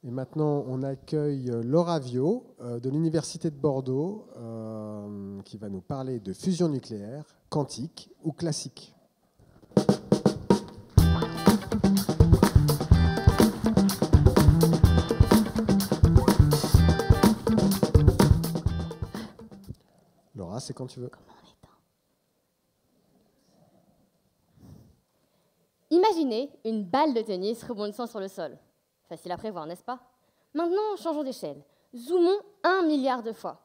Et maintenant, on accueille Laura Viau de l'Université de Bordeaux qui va nous parler de fusion nucléaire, quantique ou classique. Laura, c'est quand tu veux. Imaginez une balle de tennis rebondissant sur le sol. Facile à prévoir, n'est-ce pas? Maintenant, changeons d'échelle. Zoomons 1 milliard de fois.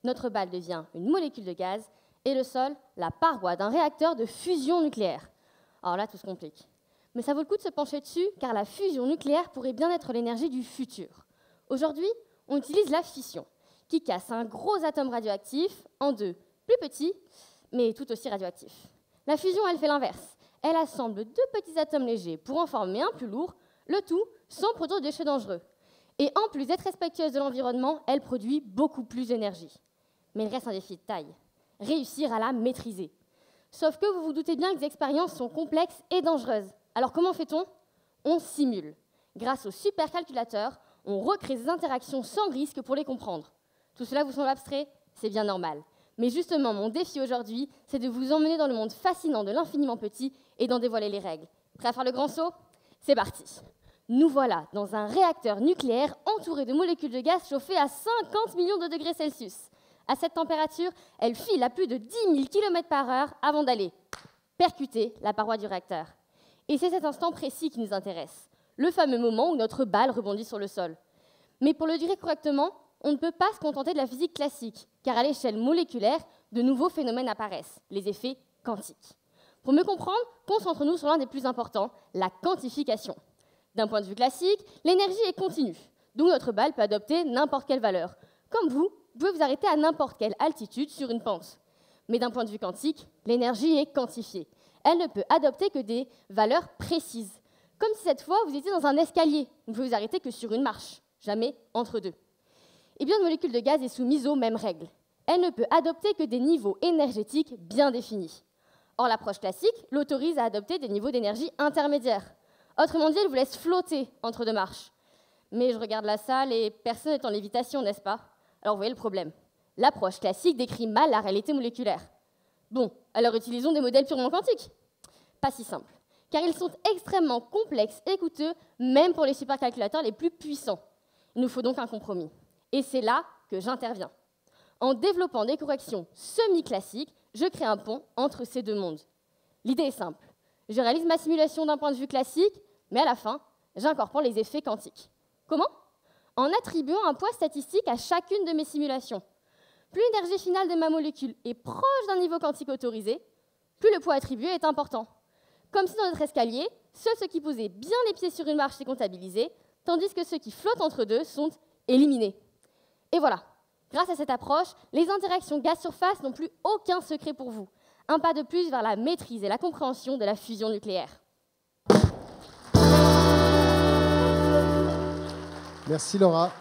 Notre balle devient une molécule de gaz et le sol, la paroi d'un réacteur de fusion nucléaire. Alors là, tout se complique. Mais ça vaut le coup de se pencher dessus, car la fusion nucléaire pourrait bien être l'énergie du futur. Aujourd'hui, on utilise la fission, qui casse un gros atome radioactif en deux, plus petits, mais tout aussi radioactifs. La fusion, elle fait l'inverse. Elle assemble deux petits atomes légers pour en former un plus lourd, le tout sans produire de déchets dangereux. Et en plus d'être respectueuse de l'environnement, elle produit beaucoup plus d'énergie. Mais il reste un défi de taille, réussir à la maîtriser. Sauf que vous vous doutez bien que les expériences sont complexes et dangereuses. Alors comment fait-on? On simule. Grâce au supercalculateur, on recrée des interactions sans risque pour les comprendre. Tout cela vous semble abstrait? C'est bien normal. Mais justement, mon défi aujourd'hui, c'est de vous emmener dans le monde fascinant de l'infiniment petit et d'en dévoiler les règles. Prêt à faire le grand saut? C'est parti. Nous voilà dans un réacteur nucléaire entouré de molécules de gaz chauffées à 50 millions de degrés Celsius. À cette température, elle file à plus de 10 000 km/h avant d'aller percuter la paroi du réacteur. Et c'est cet instant précis qui nous intéresse, le fameux moment où notre balle rebondit sur le sol. Mais pour le dire correctement, on ne peut pas se contenter de la physique classique, car à l'échelle moléculaire, de nouveaux phénomènes apparaissent, les effets quantiques. Pour mieux comprendre, concentrons-nous sur l'un des plus importants, la quantification. D'un point de vue classique, l'énergie est continue, donc notre balle peut adopter n'importe quelle valeur. Comme vous pouvez vous arrêter à n'importe quelle altitude sur une pente. Mais d'un point de vue quantique, l'énergie est quantifiée. Elle ne peut adopter que des valeurs précises. Comme si cette fois, vous étiez dans un escalier. Vous ne pouvez vous arrêter que sur une marche, jamais entre deux. Et bien, une molécule de gaz est soumise aux mêmes règles. Elle ne peut adopter que des niveaux énergétiques bien définis. Or, l'approche classique l'autorise à adopter des niveaux d'énergie intermédiaires. Autrement dit, elle vous laisse flotter entre deux marches. Mais je regarde la salle et personne n'est en lévitation, n'est-ce pas? Alors, vous voyez le problème. L'approche classique décrit mal la réalité moléculaire. Bon, alors utilisons des modèles purement quantiques. Pas si simple, car ils sont extrêmement complexes et coûteux, même pour les supercalculateurs les plus puissants. Il nous faut donc un compromis. Et c'est là que j'interviens. En développant des corrections semi-classiques, je crée un pont entre ces deux mondes. L'idée est simple. Je réalise ma simulation d'un point de vue classique, mais à la fin, j'incorpore les effets quantiques. Comment? En attribuant un poids statistique à chacune de mes simulations. Plus l'énergie finale de ma molécule est proche d'un niveau quantique autorisé, plus le poids attribué est important. Comme si dans notre escalier, seuls ceux qui posaient bien les pieds sur une marche sont comptabilisés, tandis que ceux qui flottent entre deux sont éliminés. Et voilà, grâce à cette approche, les interactions gaz-surface n'ont plus aucun secret pour vous. Un pas de plus vers la maîtrise et la compréhension de la fusion nucléaire. Merci Laura.